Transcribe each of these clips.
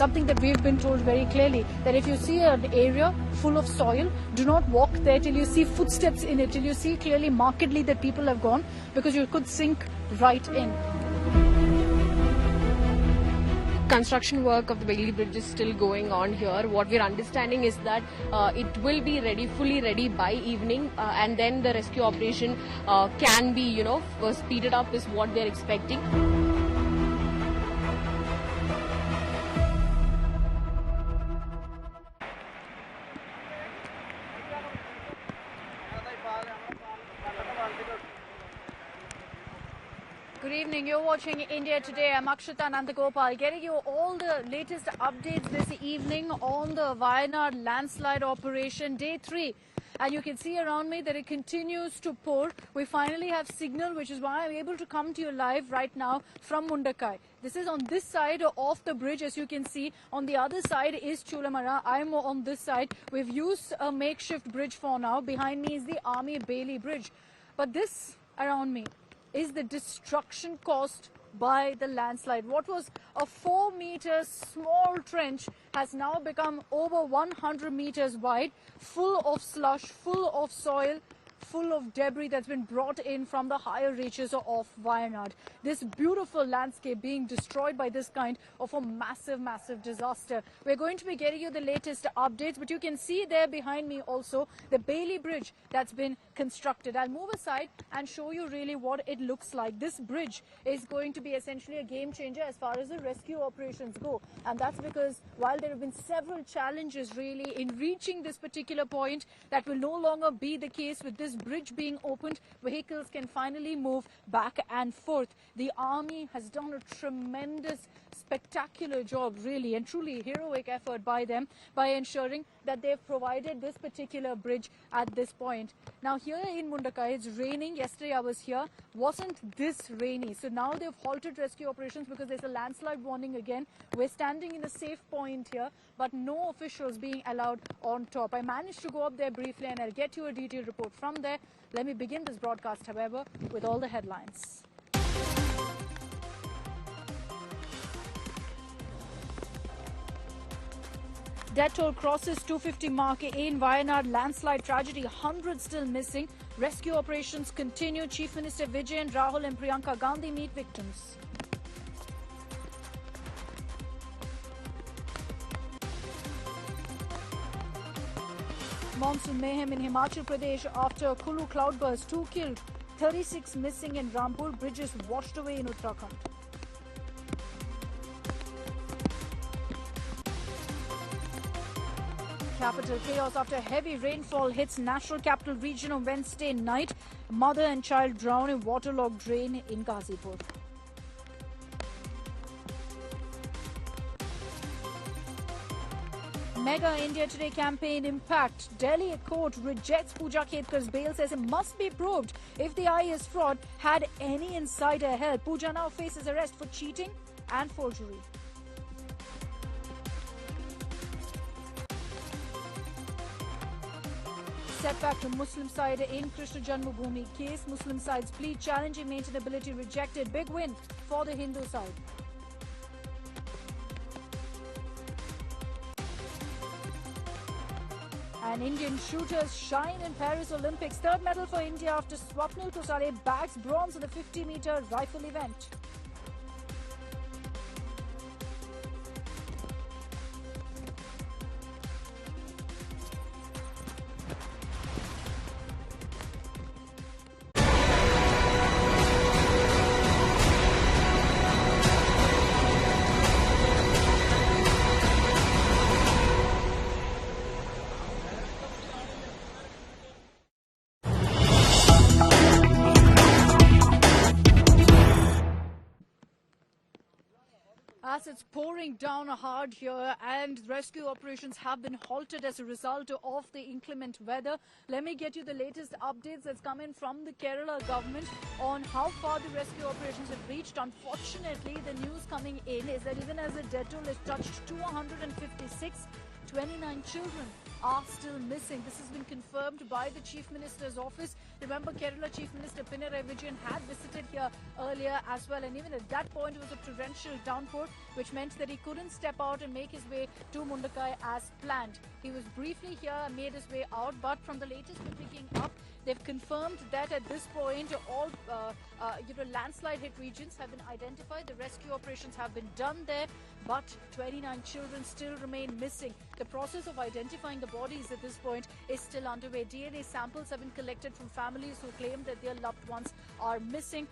something that we've been told very clearly, that if you see an area full of soil, do not walk there till you see footsteps in it, till you see clearly markedly that people have gone, because you could sink right in. Construction work of the Bailey Bridge is still going on here. What we're understanding is that it will be ready, fully ready by evening, and then the rescue operation can be, speeded up is what they're expecting. Good evening. You're watching India Today. I'm Akshita Nandagopal, getting you all the latest updates this evening on the Wayanad landslide operation, day 3. And you can see around me that it continues to pour. We finally have signal, which is why I'm able to come to you live right now from Mundakai. This is on this side of the bridge, as you can see. On the other side is Chulamara. I'm on this side. We've used a makeshift bridge for now. Behind me is the Army Bailey Bridge. But this around me is the destruction caused by the landslide. What was a 4-meter small trench has now become over 100 meters wide, full of slush, full of soil, full of debris that's been brought in from the higher reaches of Wayanad. This beautiful landscape being destroyed by this kind of a massive, massive disaster. We're going to be getting you the latest updates, but you can see there behind me also the Bailey Bridge that's been constructed. I'll move aside and show you really what it looks like. This bridge is going to be essentially a game changer as far as the rescue operations go. And that's because while there have been several challenges really in reaching this particular point, that will no longer be the case with this bridge being opened. Vehicles can finally move back and forth. The army has done a tremendous, spectacular job, really, and truly heroic effort by them by ensuring that they've provided this particular bridge at this point. Now here in Mundakai, it's raining. Yesterday I was here, wasn't this rainy. So now they've halted rescue operations because there's a landslide warning again. We're standing in a safe point here, but no officials being allowed on top. I managed to go up there briefly and I'll get you a detailed report from there. Let me begin this broadcast, however, with all the headlines. Death toll crosses 250 mark in Wayanad landslide tragedy. Hundreds still missing. Rescue operations continue. Chief Minister Vijayan, Rahul and Priyanka Gandhi meet victims. Monsoon mayhem in Himachal Pradesh after Kulu cloudburst. 2 killed, 36 missing in Rampur. Bridges washed away in Uttarakhand. Capital chaos after heavy rainfall hits National Capital Region on Wednesday night. Mother and child drown in waterlogged drain in Ghazipur. Mega India Today campaign impact. Delhi court rejects Pooja Khetkar's bail, says it must be proved if the IAS fraud had any insider help. Pooja now faces arrest for cheating and forgery. Setback to Muslim side in Krishna Janmabhoomi case. Muslim side's plea challenging maintainability rejected. Big win for the Hindu side. And Indian shooters shine in Paris Olympics. Third medal for India after Swapnil Kosare bags bronze in the 50-meter rifle event. As it's pouring down hard here and rescue operations have been halted as a result of the inclement weather. Let me get you the latest updates that's come in from the Kerala government on how far the rescue operations have reached. Unfortunately, the news coming in is that even as the death toll is touched 256, 29 children are still missing. This has been confirmed by the Chief Minister's office. Remember, Kerala Chief Minister Pinarayi Vijayan had visited here earlier as well, and even at that point it was a torrential downpour, which meant that he couldn't step out and make his way to Mundakai as planned. He was briefly here and made his way out, but from the latest we're picking up, they've confirmed that at this point all landslide hit regions have been identified. The rescue operations have been done there, but 29 children still remain missing. The process of identifying the bodies at this point is still underway. DNA samples have been collected from families who claim that their loved ones are missing,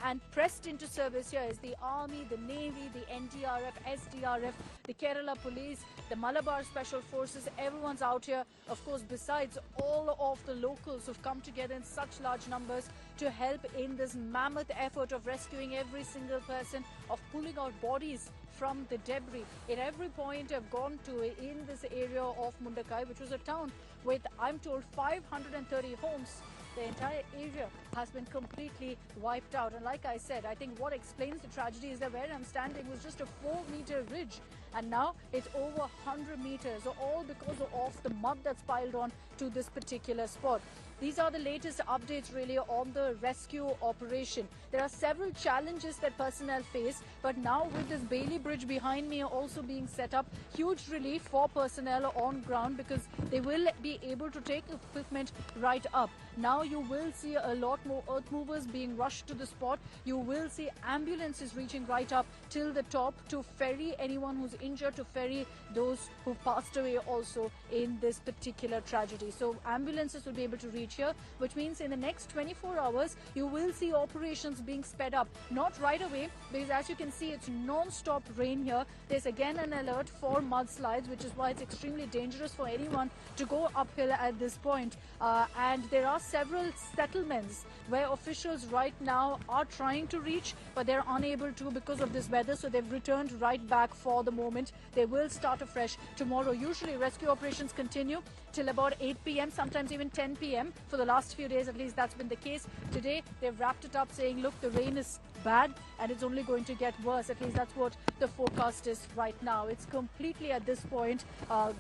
and pressed into service here is the Army, the Navy, the NDRF, SDRF, the Kerala Police, the Malabar Special Forces. Everyone's out here, of course, besides all of the locals who've come together in such large numbers to help in this mammoth effort of rescuing every single person, of pulling out bodies from the debris. At every point I've gone to in this area of Mundakai, which was a town with, I'm told, 530 homes, the entire area has been completely wiped out. And like I said, I think what explains the tragedy is that where I'm standing was just a 4-meter ridge, and now it's over 100 meters, all because of the mud that's piled on to this particular spot. These are the latest updates really on the rescue operation. There are several challenges that personnel face, but now with this Bailey Bridge behind me also being set up, huge relief for personnel on ground, because they will be able to take equipment right up. Now you will see a lot more earth movers being rushed to the spot. You will see ambulances reaching right up till the top to ferry anyone who's injured, to ferry those who passed away also in this particular tragedy. So ambulances will be able to reach here, which means in the next 24 hours you will see operations being sped up. Not right away, because as you can see, it's non-stop rain here. There's again an alert for mudslides, which is why it's extremely dangerous for anyone to go uphill at this point. And there are several settlements where officials right now are trying to reach, but they're unable to because of this weather, so they've returned right back for the moment. They will start afresh tomorrow. Usually rescue operations continue till about 8 p.m, sometimes even 10 p.m. For the last few days, at least that's been the case. Today, they've wrapped it up saying, look, the rain is bad and it's only going to get worse. At least that's what the forecast is right now. It's completely, at this point,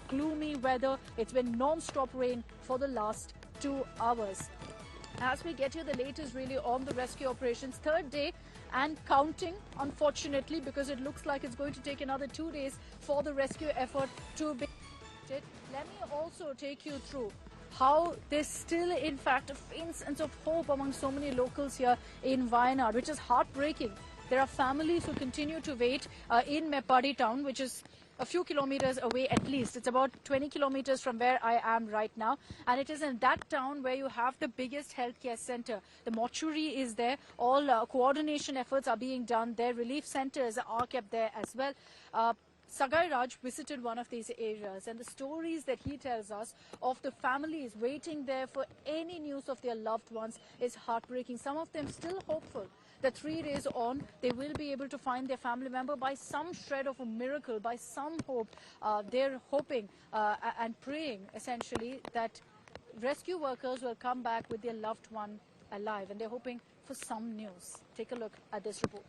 gloomy weather. It's been non-stop rain for the last 2 hours. As we get you the latest really on the rescue operations, third day and counting, unfortunately, because it looks like it's going to take another 2 days for the rescue effort to be completed. Let me also take you through how there's still, in fact, a faint sense of hope among so many locals here in Wayanad, which is heartbreaking. There are families who continue to wait in Meppadi town, which is a few kilometers away at least. It's about 20 kilometers from where I am right now. And it is in that town where you have the biggest healthcare center. The mortuary is there. All coordination efforts are being done there. Relief centers are kept there as well. Sagai Raj visited one of these areas, and the stories that he tells us of the families waiting there for any news of their loved ones is heartbreaking. Some of them still hopeful that 3 days on they will be able to find their family member by some shred of a miracle, by some hope. They're hoping and praying essentially that rescue workers will come back with their loved one alive, and they're hoping for some news. Take a look at this report.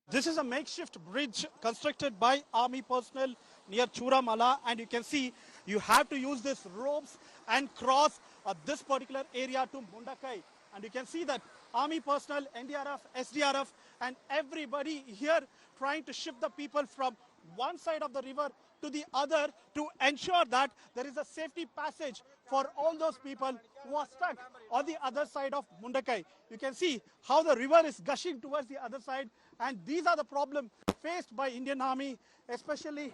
This is a makeshift bridge constructed by army personnel near Churamala, and you can see you have to use these ropes and cross this particular area to Mundakai. And you can see that army personnel, NDRF, SDRF, and everybody here trying to shift the people from one side of the river to the other to ensure that there is a safety passage for all those people who are stuck on the other side of Mundakai. You can see how the river is gushing towards the other side, and these are the problems faced by Indian Army, especially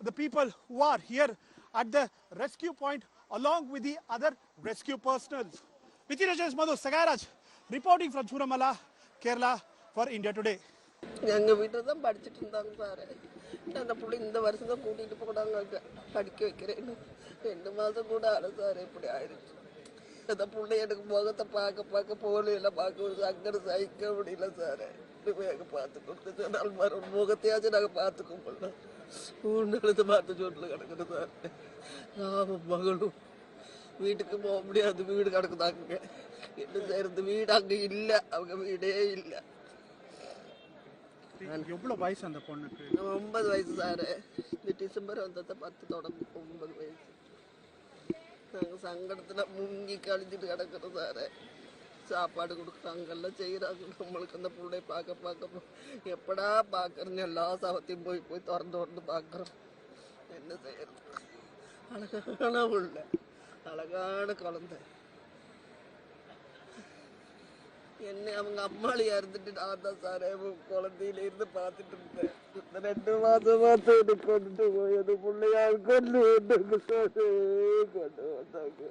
the people who are here at the rescue point along with the other rescue personnel. With Rajesh Madhu, Sagai Raj, reporting from Churamala, Kerala for India Today. ഞങ്ങൾ വീട്ടിൽ தான் പഠിച്ചിട്ട് இருந்தாங்க sir. அந்த புள்ள இந்த வருஷம் தான் கூட்டிட்டு போறாங்க படிக்க வைக்கிறேன்னு. 2 மாசம் கூட ஆல சார் இப்படி ஆயிடுச்சு. அந்த புள்ள எனக்கு முகத்தை பார்க்க போகல பார்க்க அங்கட சகிக்க முடியல சார். வேக பார்த்து கொடுத்து நாள் மறு முகத்தையாச்சும் நாங்கள் பார்த்துக்க முடியல. ஊண்டெழுத்து பார்த்து சோட்டில் கிடக்குது சார். நான் மகளும் வீட்டுக்கு போக முடியாது, வீடு கிடக்குதாங்க. என்ன செய்யறது, வீடு அங்கே இல்லை, அவங்க வீடே இல்லை. எவ்வளோ வயசு அந்த பொண்ணுக்கு? 9 வயசு சார். இந்த டிசம்பர் வந்ததை 10 தொடங்கும் 9 வயசு. நாங்கள் சங்கடத்தில் முங்கி கழிஞ்சிட்டு கிடக்கிறோம் சார். சாப்பாடு கொடுக்குறாங்கெல்லாம் செய்கிறாங்க. நம்மளுக்கு அந்த பிள்ளை பார்க்க எப்படா பார்க்குறேன்னு எல்லா சவத்தையும் போய் திறந்து பார்க்குறோம். என்ன செய்யறது? அழகான உள்ள அழகான குழந்தை. என்ன அவங்க அம்மாளியா இருந்துட்டு நான் தான் சார் குழந்தையில இருந்து பார்த்துட்டு இருந்தேன். இந்த 2 மாசமா கொண்டுட்டு போய் அது பிள்ளையா கொண்டு வந்தாங்க சார். கொண்டு வந்தாங்க.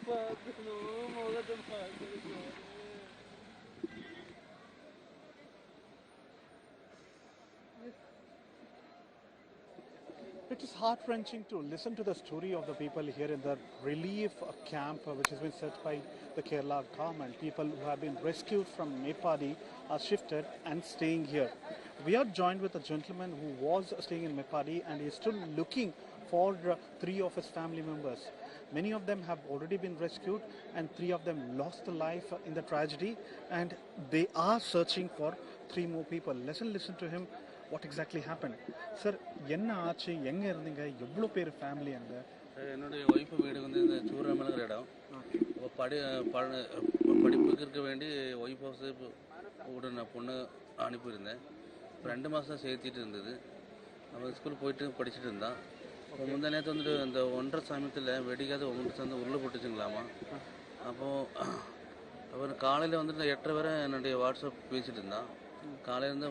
பார்க்கணும் முகத்தை பார்க்கணும். It is heart-wrenching to listen to the story of the people here in the relief camp which has been set by the Kerala government. People who have been rescued from Mepadi are shifted and staying here. We are joined with a gentleman who was staying in Mepadi and is still looking for 3 of his family members. Many of them have already been rescued and 3 of them lost their life in the tragedy, and they are searching for 3 more people. Let's listen to him. What exactly happened? Sir, என்ன ஆச்சு? எங்க இருந்தீங்க? எவ்வளோ பேர் family அங்க? என்னுடைய wife வீடு வந்து இந்த சூரமலைங்கிற இடம். இப்போ படிப்புக்கு இருக்க வேண்டி ஒய்ஃப் ஹவுஸ் கூட நான் பொண்ணு அனுப்பியிருந்தேன். 2 மாதம் சேர்த்திட்டு இருந்தது. அவன் ஸ்கூல் போயிட்டு படிச்சுட்டு இருந்தான். இப்போ முந்தா நேரத்து வந்துட்டு அந்த 1:30 சமயத்தில் வெடிக்காத 1 சேர்ந்து உருளை போட்டுச்சுங்களாமா. அப்போது அவர் காலையில் வந்துட்டு 8:30 வரை என்னுடைய வாட்ஸ்அப் பேசிகிட்டு இருந்தான். காலையிலேருந்து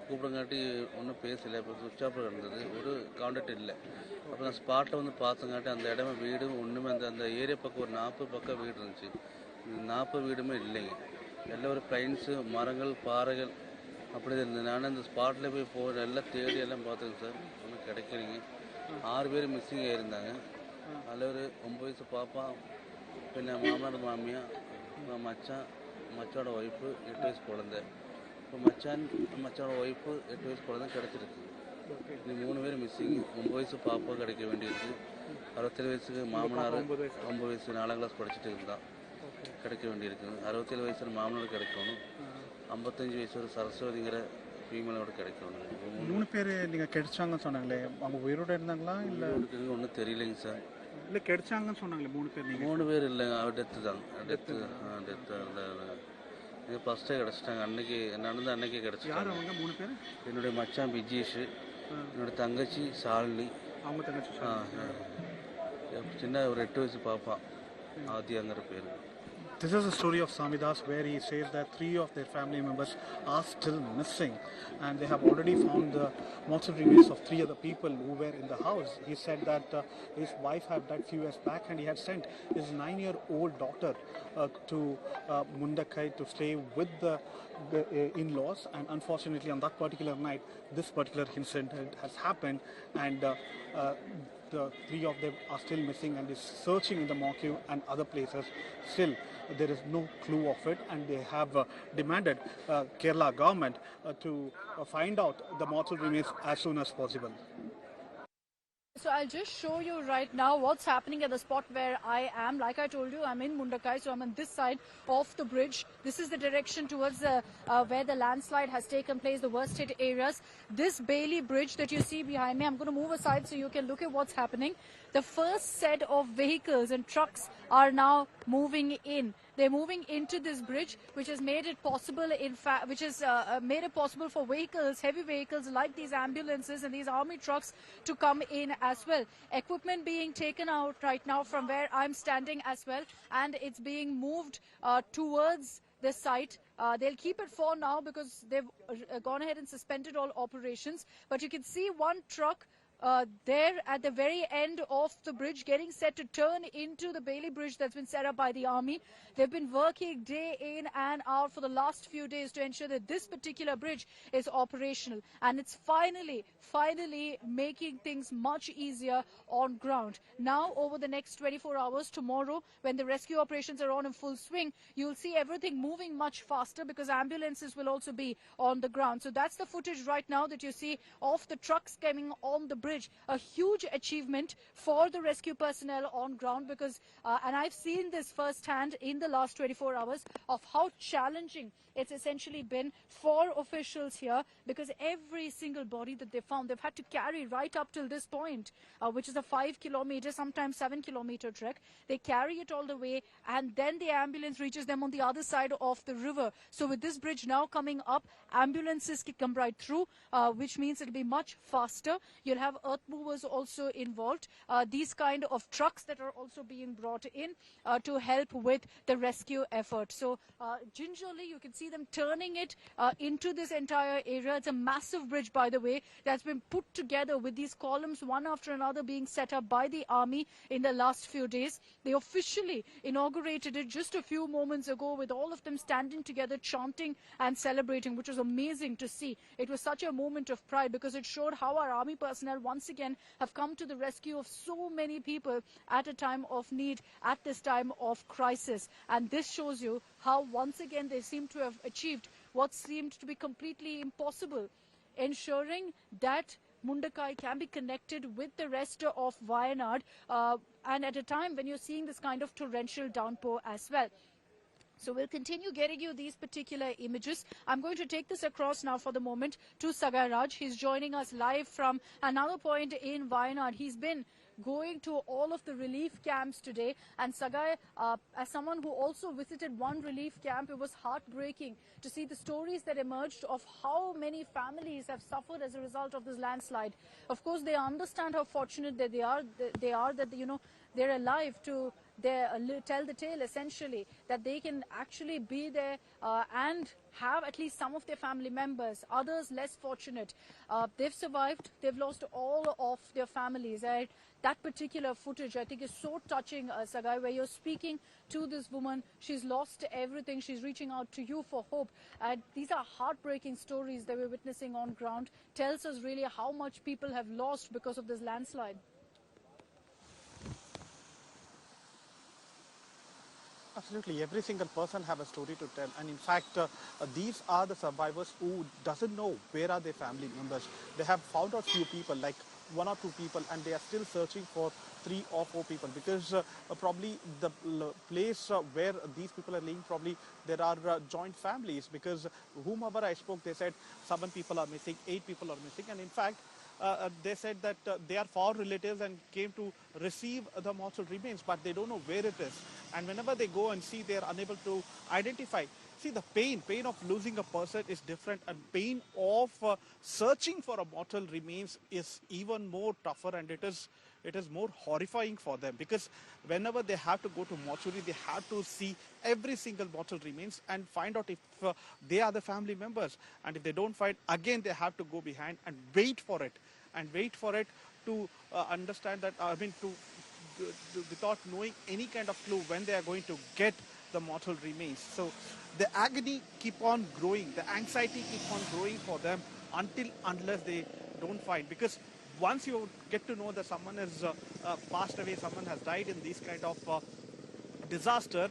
கூப்பிடங்காட்டி ஒன்றும் பேசலை. இப்போ சுவிட்ச் ஆஃப் இருந்தது, ஒரு கான்டாக்ட் இல்லை. அப்போ நான் ஸ்பாட்டில் வந்து பார்த்தங்காட்டி அந்த இடமே வீடும் ஒன்றுமே அந்த ஏரியா பக்கம் ஒரு 40 பக்கம் வீடு இருந்துச்சு. 40 வீடுமே இல்லைங்க. எல்லாம் ஒரு பிளைன்ஸு, மரங்கள், பாறைகள் அப்படி தான் இருந்தது. நான் அந்த ஸ்பாட்டில் போய் எல்லாம் தேடி எல்லாம் பார்த்துங்க சார், ஒன்றும் கிடைக்கிறீங்க. 6 பேர் மிஸ்ஸிங் ஆகியிருந்தாங்க. அதில் ஒரு 9 வயசு பாப்பா, பின்ன மாமனார் மாமியா, மச்சானோட ஒய்ஃபு, 8 வயசு குழந்தை. இப்போ மச்சானோட ஒய்ஃபு 8 வயசு குழந்தை கிடச்சிருக்கு. இது 3 பேர் மிஸ்ஸிங். 9 வயசு பாப்பா கிடைக்க வேண்டியிருக்கு. 67 வயசுக்கு மாமனார் 9 வயசு 4ஆம் கிளாஸ் படிச்சுட்டு இருந்தான், கிடைக்க வேண்டியிருக்கு. 67 வயசு மாமனார் கிடைக்கணும். 55 வயசு ஒரு சரஸ்வதிங்கிற ஃபீமேலோட கிடைக்கணும். 3 பேர் நீங்கள் கிடைச்சாங்கன்னு சொன்னாங்களே, அவங்க உயிரோடு இருந்தாங்களா இல்லை? ஒன்றும் தெரியலைங்க சார். இல்லை கிடைச்சாங்கன்னு சொன்னாங்களே 3 பேர். 3 பேர் இல்லைங்க, அவர் டெத்து தான். டெத்து இது ஃபஸ்ட்டே கிடச்சிட்டாங்க. அன்னைக்கு நடந்து அன்னைக்கே கிடச்சி. யார் அவங்க 3 பேர்? என்னுடைய மச்சான் பிஜேஷ், என்னோட தங்கச்சி சாலினி, அவங்க தங்கச்சி சின்ன ஒரு 8 வயசு பாப்பா ஆதியாங்கிற பேர். This is a story of Samidas where he says that 3 of their family members are still missing, and they have already found the mortal remains of 3 other people who were in the house. He said that his wife had died few years back and he had sent his 9-year-old daughter to Mundakai to stay with the in-laws, and unfortunately on that particular night this particular incident has happened, and the 3 of them are still missing and is searching in the Mokiu and other places. Still there is no clue of it, and they have demanded Kerala government to find out the mortal remains as soon as possible. So I'll just show you right now what's happening at the spot where I am. Like I told you, I'm in Mundakai, so I'm on this side of the bridge. This is the direction towards where the landslide has taken place, the worst hit areas. This Bailey Bridge that you see behind me, I'm going to move aside so you can look at what's happening. The first set of vehicles and trucks are now moving in. They're moving into this bridge, which has made it possible, which has made it possible for vehicles, heavy vehicles like these ambulances and these army trucks to come in as well. Equipment being taken out right now from where I'm standing as well, and it's being moved towards the site. They'll keep it for now because they've gone ahead and suspended all operations. But you can see one truck there at the very end of the bridge getting set to turn into the Bailey Bridge that's been set up by the army. They've been working day in and out for the last few days to ensure that this particular bridge is operational, and it's finally making things much easier on ground. Now over the next 24 hours, tomorrow when the rescue operations are on in full swing, you'll see everything moving much faster because ambulances will also be on the ground. So that's the footage right now that you see of the trucks coming on the bridge bridge. A huge achievement for the rescue personnel on ground because, and I've seen this firsthand in the last 24 hours of how challenging it's essentially been for officials here, because every single body that they found, they've had to carry right up till this point, which is a 5-kilometer, sometimes 7-kilometer trek. They carry it all the way, and then the ambulance reaches them on the other side of the river. So with this bridge now coming up, ambulances can come right through, which means it'll be much faster. You'll have earth movers also involved. These kind of trucks that are also being brought in to help with the rescue effort. So gingerly, you can see them turning it into this entire area. It's a massive bridge, by the way, that's been put together with these columns one after another being set up by the army in the last few days. They officially inaugurated it just a few moments ago with all of them standing together, chanting and celebrating, which was amazing to see. It was such a moment of pride because it showed how our army personnel once again have come to the rescue of so many people at a time of need, at this time of crisis. And this shows you how once again they seem to have achieved what seemed to be completely impossible, ensuring that Mundakai can be connected with the rest of Wayanad, and at a time when you're seeing this kind of torrential downpour as well. So we'll continue getting you these particular images. I'm going to take this across now for the moment to Sagai Raj. He's joining us live from another point in Wayanad. He's been going to all of the relief camps today. And Sagai, as someone who also visited one relief camp, it was heartbreaking to see the stories that emerged of how many families have suffered as a result of this landslide. Of course, they understand how fortunate that they are that, you know, they're alive to tell the tale, essentially, that they can actually be there and have at least some of their family members. Others less fortunate. They've survived. They've lost all of their families. That particular footage, I think, is so touching, Sagai, where you're speaking to this woman. She's lost everything. She's reaching out to you for hope. These are heartbreaking stories that we're witnessing on ground. Tells us really how much people have lost because of this landslide. Absolutely, every single person have a story to tell, and in fact, these are the survivors who doesn't know where are their family members. They have found out few people, like 1 or 2 people, and they are still searching for 3 or 4 people, because probably the place where these people are living, probably there are joint families, because whomever I spoke, they said 7 people are missing, 8 people are missing, and in fact, they said that they are far relatives and came to receive the mortal remains, but they don't know where it is. And whenever they go and see, they are unable to identify. See, the pain of losing a person is different, and pain of searching for a mortal remains is even more tougher, and it is more horrifying for them, because whenever they have to go to mortuary, they have to see every single mortal remains and find out if they are the family members. And if they don't find, again they have to go behind and wait for it, to understand that, without knowing any kind of clue when they are going to get the mortal remains. So the agony keep on growing, the anxiety keep on growing for them unless they don't find, because once you get to know that someone has passed away, someone has died in this kind of disaster,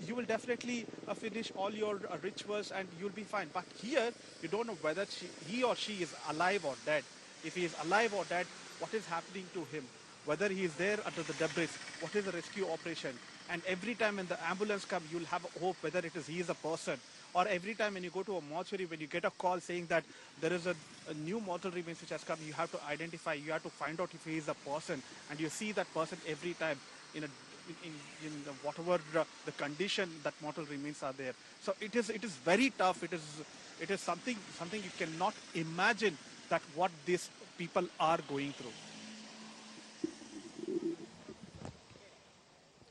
you will definitely finish all your rituals and you'll be fine. But here, you don't know whether he or she is alive or dead. If he is alive or dead, what is happening to him? Whether he is there under the debris, what is the rescue operation? And every time when the ambulance comes, you'll have hope whether he is a person. Or every time when you go to a mortuary, when you get a call saying that there is a new mortal remains which has come, you have to identify, you have to find out if he is a person. And you see that person every time in whatever the condition that mortal remains are there. So it is very tough. It is something you cannot imagine that what these people are going through.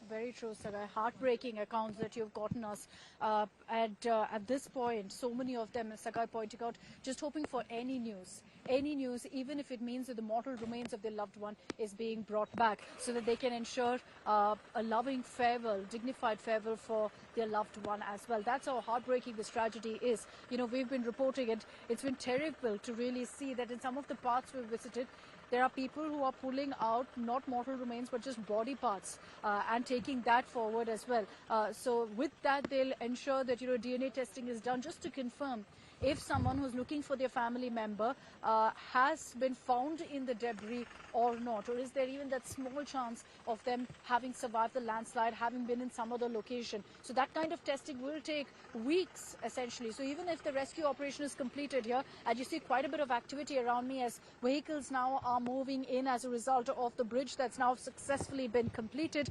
Very true, Sagai. Heartbreaking accounts that you've gotten us. At this point, so many of them, as Sagai pointing out, just hoping for any news, even if it means that the mortal remains of their loved one is being brought back, so that they can ensure a loving farewell, dignified farewell for their loved one as well. That's how heartbreaking this tragedy is. You know, we've been reporting it. It's been terrible to really see that in some of the parts we've visited, there are people who are pulling out not mortal remains but just body parts and taking that forward as well. So with that, they'll ensure that, you know, DNA testing is done just to confirm if someone who's looking for their family member has been found in the debris or not, or is there even that small chance of them having survived the landslide, having been in some other location. So that kind of testing will take weeks essentially. So even if the rescue operation is completed here, and you see quite a bit of activity around me as vehicles now are moving in as a result of the bridge that's now successfully been completed.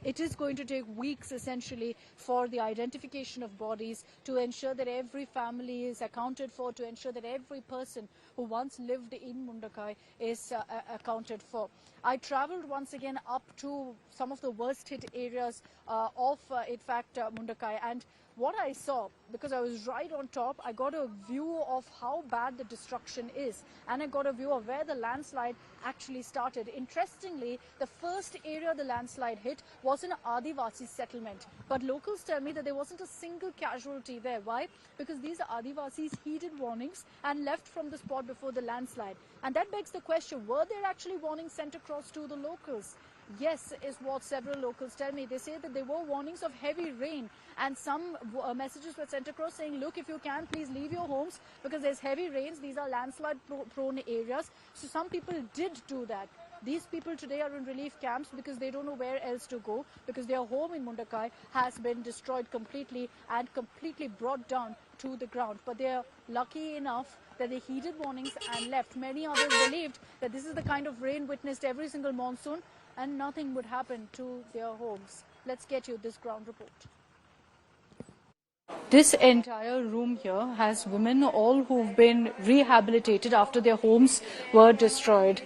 It is going to take weeks essentially for the identification of bodies, to ensure that every family is accounted for, to ensure that every person who once lived in Mundakai is accounted for. I travelled once again up to some of the worst hit areas of Mundakai, and what I saw, because I was right on top, I got a view of how bad the destruction is, and I got a view of where the landslide actually started. Interestingly, the first area the landslide hit was an Adivasi settlement, but locals tell me that there wasn't a single casualty there. Why? Because these Adivasis heeded warnings and left from the spot before the landslide. And that begs the question, were there actually warnings sent across to the locals? Yes, is what several locals tell me. They say that there were warnings of heavy rain, and some messages were sent across saying, look, if you can, please leave your homes because there's heavy rains. These are landslide prone areas. So some people did do that. These people today are in relief camps because they don't know where else to go, because their home in Mundakai has been destroyed completely and completely brought down to the ground. But they are lucky enough that they heeded warnings and left. Many others believed that this is the kind of rain witnessed every single monsoon and nothing would happen to their homes. Let's get you this ground report. This entire room here has women, all who've been rehabilitated after their homes were destroyed.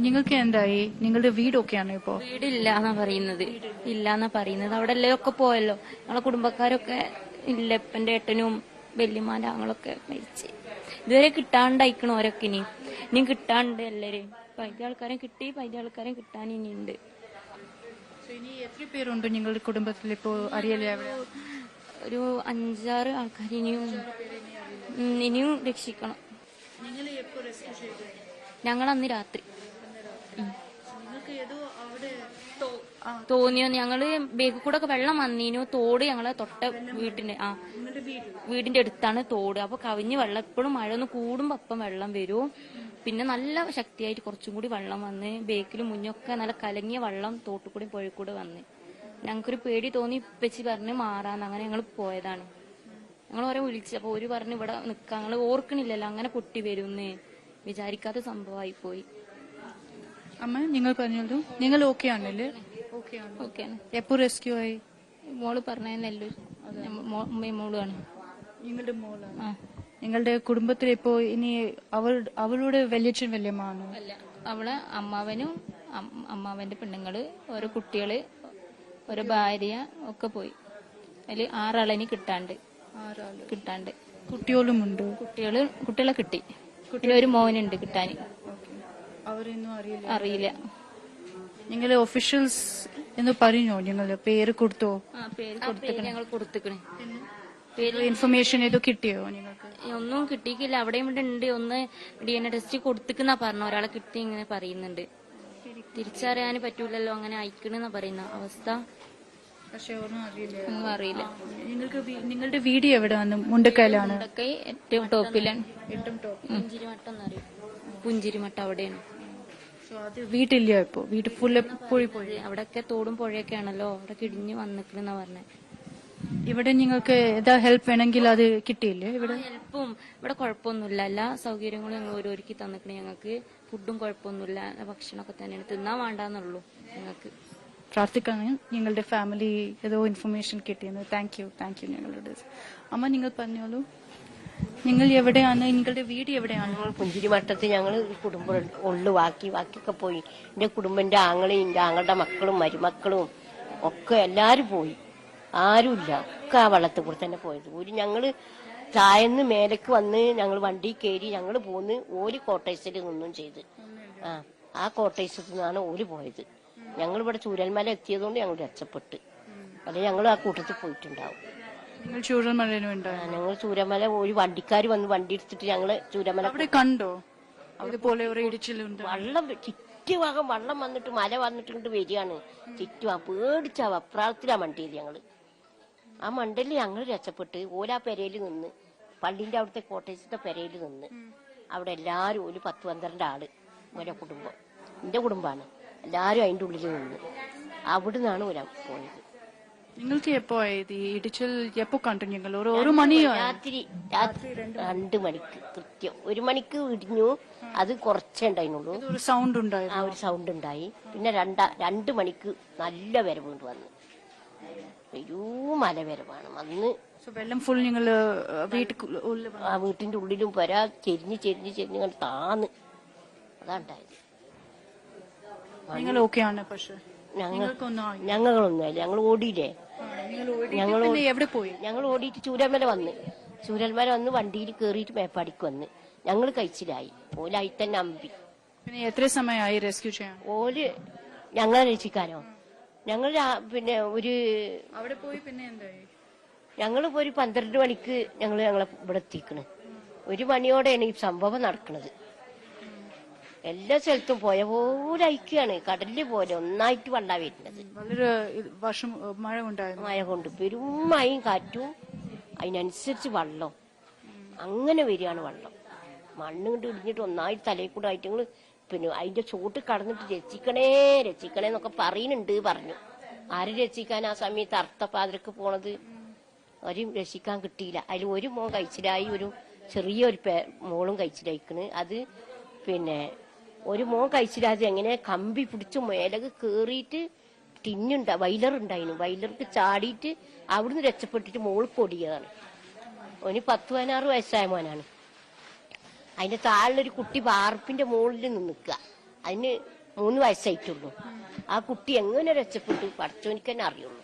നിങ്ങൾക്ക് എന്തായി? നിങ്ങളുടെ വീടൊക്കെയാണ് ഇപ്പോ? വീടില്ലാന്നാ പറയുന്നത്. അവിടെ എല്ലൊക്കെ പോയല്ലോ. ഞങ്ങളെ കുടുംബക്കാരൊക്കെ ഇല്ല. എപ്പന്റെ ഏട്ടനും വല്യമാന്റെ ആങ്ങളൊക്കെ മരിച്ച്. ഇതുവരെ കിട്ടാണ്ടായിക്കണ ഓരൊക്കെ ഇനിയും കിട്ടാണ്ട് എല്ലാരും. പൈതി ആൾക്കാരെ കിട്ടി, പൈതി ആൾക്കാരെ കിട്ടാൻ ഇനിയുണ്ട്. ഇനി എത്ര പേരുണ്ട് നിങ്ങളുടെ കുടുംബത്തിൽ ഇപ്പോ അറിയില്ല? ഒരു 5-6 ആൾക്കാർ ഇനിയും രക്ഷിക്കണം. ഞങ്ങൾ അന്ന് രാത്രി തോന്നിയോ, ഞങ്ങള് ബേക്കിൽ കൂടെ ഒക്കെ വെള്ളം വന്നീനു. തോട് ഞങ്ങളെ തൊട്ട വീടിന്റെ അടുത്താണ് തോട്. അപ്പൊ കവിഞ്ഞ് വെള്ളം, എപ്പോഴും മഴ ഒന്ന് കൂടുമ്പോ അപ്പം വെള്ളം വരും. പിന്നെ നല്ല ശക്തിയായിട്ട് കുറച്ചും കൂടി വെള്ളം വന്ന് ബേക്കിലും മുന്നൊക്കെ നല്ല കലങ്ങിയ വെള്ളം തോട്ടുകൂടി പുഴക്കൂടെ വന്ന് ഞങ്ങൾക്കൊരു പേടി തോന്നി. ഇപ്പച്ചി പറഞ്ഞ് മാറാന്ന്. അങ്ങനെ ഞങ്ങൾ പോയതാണ്. ഞങ്ങൾ ഓരോ വിളിച്ചു. അപ്പൊ ഒരു പറഞ്ഞ് ഇവിടെ നിൽക്കാം, ഞങ്ങൾ ഓർക്കണില്ലല്ലോ അങ്ങനെ പൊട്ടി വരുമെന്ന്. വിചാരിക്കാത്ത സംഭവമായി പോയി. അമ്മ, നിങ്ങൾ പറഞ്ഞോളൂ, നിങ്ങൾ ഓക്കെ ആണല്ലേ? ഓക്കെയാണ്. എപ്പോ റെസ്ക്യൂ ആയി? മോള് പറഞ്ഞ നെല്ലൂർ മോളാണ്. നിങ്ങളുടെ മോളാണ്? നിങ്ങളുടെ കുടുംബത്തിൽ ഇപ്പോ ഇനി അവളുടെ വല്യച്ഛൻ വല്യമ്മാണോ? അല്ല, അവളെ അമ്മാവനും അമ്മാവന്റെ പെണ്ണുങ്ങള്, ഓരോ കുട്ടികള്, ഓരോ ഭാര്യ ഒക്കെ പോയി. അതില് 6 ആളെ കിട്ടാണ്ട്. കുട്ടികളുമുണ്ട്? കുട്ടികളെ കിട്ടി. പിന്നെ ഒരു മോനുണ്ട് കിട്ടാന്. അവരൊന്നും അറിയില്ല. നിങ്ങളെ ഒഫീഷ്യൽസ് എന്ന് പറഞ്ഞോ? നിങ്ങള് പേര് കൊടുത്തോ? പേര് ഞങ്ങൾ കൊടുത്തിക്കണേ. ഇൻഫർമേഷൻ ഏതോ കിട്ടിയോ നിങ്ങൾക്ക്? ഒന്നും കിട്ടിയില്ല. അവിടെയും ഇവിടെ ഉണ്ട്. ഒന്ന് DNA ടെസ്റ്റ് കൊടുത്തിക്കുന്ന പറഞ്ഞു. ഒരാളെ കിട്ടി ഇങ്ങനെ പറയുന്നുണ്ട്. തിരിച്ചറിയാൻ പറ്റൂലല്ലോ, അങ്ങനെ അയക്കണെന്നാ പറയുന്ന അവസ്ഥ. പക്ഷെ ഒന്നും അറിയില്ല. നിങ്ങളുടെ വീട് എവിടെയാണ്? മുണ്ടക്കയിലാണ്? മുണ്ടക്കൈ ഏറ്റവും ടോപ്പിലാണ്. പുഞ്ചിരിമട്ടം എന്നറിയും. പുഞ്ചിരിമട്ടം അവിടെയാണ്. അത് വീട്ടില്ല ഇപ്പൊ? വീട് ഫുള്ള് പോയി. അവിടെയൊക്കെ തോടും പുഴയൊക്കെ ആണല്ലോ, അവിടെ കിടിഞ്ഞ് വന്നിക്കണെന്നാ പറഞ്ഞേ. ഇവിടെ നിങ്ങൾക്ക് ഏതാ ഹെൽപ്പ് വേണമെങ്കിൽ അത് കിട്ടിയില്ലേ? ഇവിടെ ഹെൽപ്പും ഇവിടെ കുഴപ്പമൊന്നുമില്ല. എല്ലാ സൗകര്യങ്ങളും ഞങ്ങൾ ഓരോരുക്കി തന്നിക്കണേ. ഞങ്ങൾക്ക് ഫുഡും കുഴപ്പമൊന്നുമില്ല. ഭക്ഷണമൊക്കെ തന്നെയാണ്. തിന്നാൻ വേണ്ടാന്നുള്ളൂ ഞങ്ങൾക്ക്. പ്രാർത്ഥിക്കാണ് നിങ്ങളുടെ ഫാമിലി ഏതോ ഇൻഫർമേഷൻ കിട്ടിയെന്ന്. താങ്ക് യു നിങ്ങളുടെ. അമ്മ, നിങ്ങൾ പറഞ്ഞോളൂ, നിങ്ങൾ എവിടെയാണ്? നിങ്ങളുടെ വീട് എവിടെയാണ്? പുഞ്ചിരിമട്ടത്തിൽ ഞങ്ങൾ കുടുംബം ഉള്ളു. ബാക്കിയൊക്കെ പോയി. എന്റെ കുടുംബം, എന്റെ ആങ്ങളെയും എന്റെ ആങ്ങളുടെ മക്കളും മരുമക്കളും ഒക്കെ എല്ലാരും പോയി. ആരുമില്ല. ഒക്കെ ആ വള്ളത്തിൽ കൂടെ തന്നെ പോയത്. ഞങ്ങള് താഴന്ന് മേലേക്ക് വന്ന് ഞങ്ങൾ വണ്ടി കയറി ഞങ്ങൾ പോന്ന്. ഓര് കോട്ടേഴ്സിൽ നിന്നും ചെയ്ത് ആ കോട്ടേഴ്സിൽ നിന്നാണ് ഓര് പോയത്. ഞങ്ങൾ ഇവിടെ ചൂരൽമല എത്തിയതുകൊണ്ട് ഞങ്ങൾ രക്ഷപ്പെട്ട്. അല്ലെങ്കിൽ ഞങ്ങൾ ആ കൂട്ടത്തിൽ പോയിട്ടുണ്ടാവും. ഞങ്ങൾ ചൂരമല ഒരു വണ്ടിക്കാർ വന്ന് വണ്ടി എടുത്തിട്ട് ഞങ്ങള് ചൂരമല കണ്ടോ? വള്ളം ചുറ്റുഭാഗം വള്ളം വന്നിട്ട് മല വന്നിട്ട് വരികയാണ്. ചുറ്റുവാ പേടിച്ചാ അപ്രാളത്തിലാ മണ്ടിയത് ഞങ്ങള്. ആ മണ്ടലിൽ ഞങ്ങൾ രക്ഷപ്പെട്ട് ഓരാ പെരയിൽ നിന്ന് പള്ളിന്റെ അവിടുത്തെ കോട്ടേഴ്സിന്റെ പെരയിൽ നിന്ന് അവിടെ എല്ലാരും ഒരു 10-12 ആള് ഓരോ കുടുംബം, എന്റെ കുടുംബാണ്, എല്ലാരും അതിന്റെ ഉള്ളിൽ നിന്ന് അവിടുന്നാണ് ഒരാൾ പോയത്. നിങ്ങൾക്ക് എപ്പോ ഇടിച്ചിൽ എപ്പോ കണ്ടു? ഞങ്ങൾ ഒരു മണിയോ? രാത്രി 2 മണിക്ക് കൃത്യം 1 മണിക്ക് ഇടിഞ്ഞു. അത് കുറച്ചേ ഉണ്ടായിരുന്നുള്ളൂ. ഒരു സൗണ്ട് ഉണ്ടായി. ആ ഒരു സൗണ്ട് ഉണ്ടായി. പിന്നെ 2 മണിക്ക് നല്ല വരവുണ്ട് വന്ന്, ഒരു മലവരവാണ് വന്ന്. വെള്ളം ഫുൾ നിങ്ങള് വീട്ടിന്റെ ഉള്ളിലും വരാ ചെരിഞ്ഞ് കണ്ട് താന്ന് അതാണ്ടായത്. നിങ്ങൾ ഓക്കെയാണ്? പക്ഷെ ഞങ്ങളൊന്നുമല്ല, ഞങ്ങൾ ഓടിയില്ലേ. എവിടെ പോയി? ഞങ്ങൾ ഓടിയിട്ട് ചൂരൽമല വന്ന് വണ്ടിയിൽ കേറിയിട്ട് മേപ്പാടിക്ക് വന്ന് ഞങ്ങൾ കഴിച്ചിലായി. ഓലായി തന്നെ അമ്പി. പിന്നെ എത്ര സമയമായി റെസ്ക്യൂ ചെയ്യാൻ? ഓല് ഞങ്ങളെ രക്ഷിക്കാനോ? ഞങ്ങൾ പിന്നെ അവിടെ പോയി പിന്നെ എന്തായി? ഞങ്ങളിപ്പോ ഒരു 12 മണിക്ക് ഞങ്ങളെ ഇവിടെ എത്തിക്കണ്. 1 മണിയോടെയാണ് ഈ സംഭവം നടക്കുന്നത്. എല്ലാ സ്ഥലത്തും പോയ പോലെ ഐക്യാണ്, കടലില് പോലെ ഒന്നായിട്ട് വെള്ളം വരുന്നത്. വളരെ മഴ ഉണ്ടായിരുന്നു. മഴ കൊണ്ട് പെരും മഴയും കാറ്റും, അതിനനുസരിച്ച് വെള്ളം അങ്ങനെ വരികയാണ്. വെള്ളം മണ്ണ് കൊണ്ട് ഇടിഞ്ഞിട്ട് ഒന്നായിട്ട് തലയിൽ കൂടെ ആയിട്ട് ഞങ്ങള് പിന്നെ അതിന്റെ ചോട്ട് കടന്നിട്ട് രക്ഷിക്കണേ എന്നൊക്കെ പറഞ്ഞു. ആരും രക്ഷിക്കാൻ ആ സമയത്ത് അർത്ഥപാതിരക്ക് പോണത് ആരും രക്ഷിക്കാൻ കിട്ടിയില്ല. അതിൽ ഒരു മോൻ കഴിച്ചിലായി, ഒരു ചെറിയൊരു മോളും കഴിച്ചിലായിക്കണ്. അത് പിന്നെ ഒരു മോൻ കഴിച്ചില്ലാതെ എങ്ങനെ കമ്പി പിടിച്ച് മേലക്ക് കേറിയിട്ട് വൈലറുണ്ടായിരുന്നു. വൈലർക്ക് ചാടിയിട്ട് അവിടുന്ന് രക്ഷപ്പെട്ടിട്ട് മോൾ പൊടിയതാണ്. ഓന് 10-16 വയസ്സായ മോനാണ്. അതിന്റെ താഴെയൊരു കുട്ടി വാർപ്പിന്റെ മുകളിൽ നിൽക്കുക. അതിന് 3 വയസ്സായിട്ടുള്ളൂ. ആ കുട്ടി എങ്ങനെ രക്ഷപ്പെട്ടു പഠിച്ചോനിക്ക് തന്നെ അറിയുള്ളൂ.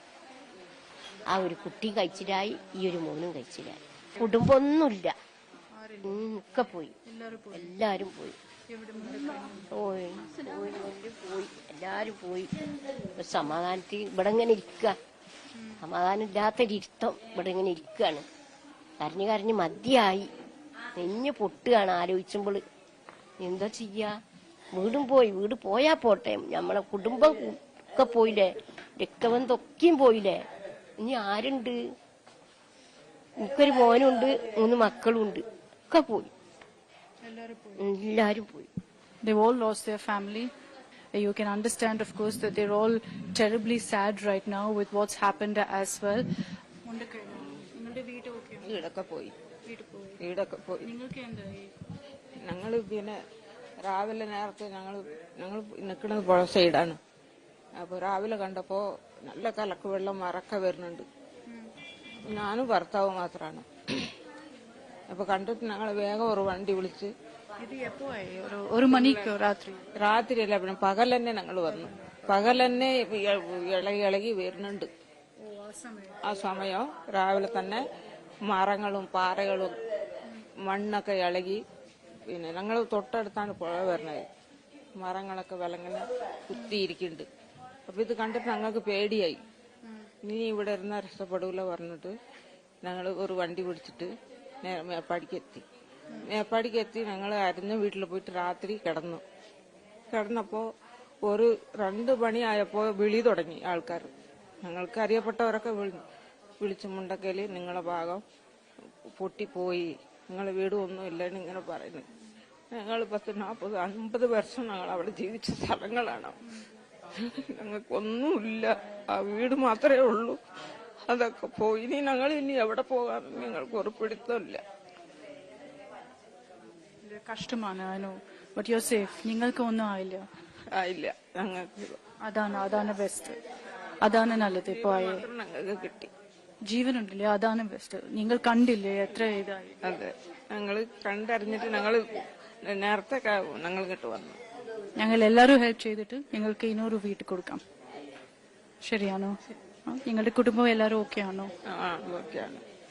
ആ ഒരു കുട്ടി കഴിച്ചിലായി, ഈ ഒരു മോനും കഴിച്ചിലായി. കുടുംബമൊന്നുമില്ല, ഒക്കെ പോയി, എല്ലാരും പോയി. എല്ലാരും പോയി. സമാധാനത്തിൽ ഇവിടെ ഇങ്ങനെ ഇരിക്കുക, സമാധാനം ഇല്ലാത്തൊരിഷ്ടം ഇവിടെ ഇങ്ങനെ ഇരിക്കുകയാണ്. കരഞ്ഞ് മതിയായി, നെഞ്ഞ് പൊട്ടുകയാണ് ആലോചിച്ചുമ്പോൾ. എന്താ ചെയ്യാ? വീട് പോയാ പോട്ടെ, നമ്മളെ കുടുംബം ഒക്കെ പോയില്ലേ, രക്തബന്ധമൊക്കെയും പോയില്ലേ. ഇനി ആരുണ്ട്? എനിക്കൊരു മോനുണ്ട്, 3 മക്കളും ഉണ്ട്, ഒക്കെ പോയി, എല്ലാരും പോയി. They've all lost their family. You can understand, of course, that they're all terribly sad right now with what's happened as well. വീടൊക്കെ പോയി. ഞങ്ങൾ പിന്നെ രാവിലെ നേരത്തെ ഞങ്ങൾ നിൽക്കുന്നത് പുഴ സൈഡാണ്. അപ്പൊ രാവിലെ കണ്ടപ്പോ നല്ല കലക്ക് വെള്ളം മറക്ക വരുന്നുണ്ട്. ഞാനും ഭർത്താവ് മാത്രമാണ്. അപ്പൊ കണ്ടിട്ട് ഞങ്ങൾ വേഗം ഒരു വണ്ടി വിളിച്ച്. ഒരു മണിക്കോ? രാത്രിയല്ല, പിന്നെ പകൽ തന്നെ ഞങ്ങൾ വന്നു. പകൽ തന്നെ ഇളകി വരുന്നുണ്ട്. ആ സമയം രാവിലെ തന്നെ മരങ്ങളും പാറകളും മണ്ണൊക്കെ ഇളകി. പിന്നെ ഞങ്ങൾ തൊട്ടടുത്താണ് പുഴ വരുന്നത്. മരങ്ങളൊക്കെ വിലങ്ങനെ കുത്തിയിരിക്കുന്നുണ്ട്. അപ്പൊ ഇത് കണ്ടിട്ട് ഞങ്ങൾക്ക് പേടിയായി. ഇനി ഇവിടെ ഇരുന്നാൽ രക്ഷപ്പെടൂല പറഞ്ഞിട്ട് ഞങ്ങൾ ഒരു വണ്ടി പിടിച്ചിട്ട് മേപ്പാടിക്കെത്തി ഞങ്ങൾ അരിഞ്ഞ വീട്ടിൽ പോയിട്ട് രാത്രി കിടന്നപ്പോ ഒരു 2 മണിയായപ്പോ വിളി തുടങ്ങി ആൾക്കാർ. ഞങ്ങൾക്ക് അറിയപ്പെട്ടവരൊക്കെ വിളിച്ചു, മുണ്ടക്കയില് നിങ്ങളെ ഭാഗം പൊട്ടിപ്പോയി, നിങ്ങളെ വീട് ഒന്നുമില്ലെന്ന് ഇങ്ങനെ പറയുന്നു. ഞങ്ങൾ 40-50 വർഷം ഞങ്ങൾ അവിടെ ജീവിച്ച സ്ഥലങ്ങളാണ്. ഞങ്ങൾക്കൊന്നുമില്ല, ആ വീട് മാത്രമേ ഉള്ളൂ. അതൊക്കെ പോയി. ഇനി എവിടെ പോകാൻ ഞങ്ങൾക്ക് ഒരു പിടുത്തമില്ല. കഷ്ടമാണ്. But you are safe. നിങ്ങൾക്ക് ഒന്നും ആയില്ല? ഞങ്ങൾക്ക് അതാണ് ബെസ്റ്റ്, അതാണ് നല്ലത്. ഇപ്പൊ ഞങ്ങൾക്ക് കിട്ടി, ജീവനുണ്ടല്ലേ, അതാണ് ബെസ്റ്റ്. നിങ്ങൾ കണ്ടില്ലേ എത്ര ഇതായി? അതെ, ഞങ്ങൾ കണ്ടറിഞ്ഞിട്ട് ഞങ്ങൾ നേരത്തെ ഞങ്ങൾ ഇങ്ങോട്ട് വന്നു. ഞങ്ങൾ എല്ലാവരും ഹെൽപ്പ് ചെയ്തിട്ട് നിങ്ങൾക്ക് 200 വീട്ടിൽ കൊടുക്കാം. ശരിയാണോ? നിങ്ങളുടെ കുടുംബം എല്ലാവരും ഓക്കെ ആണോ?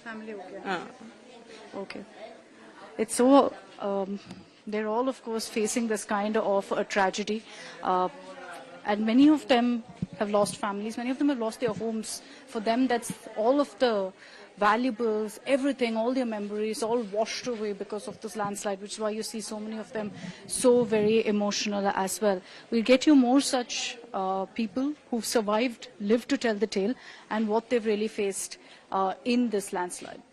Family okay. It's so they're all, of course, facing this kind of a tragedy, and many of them have lost families. Many of them have lost their homes. For them, that's all of the valuables, everything, all their memories, all washed away because of this landslide, which is why you see so many of them so very emotional as well. We'll get you more such people who've survived, lived to tell the tale, and what they've really faced in this landslide.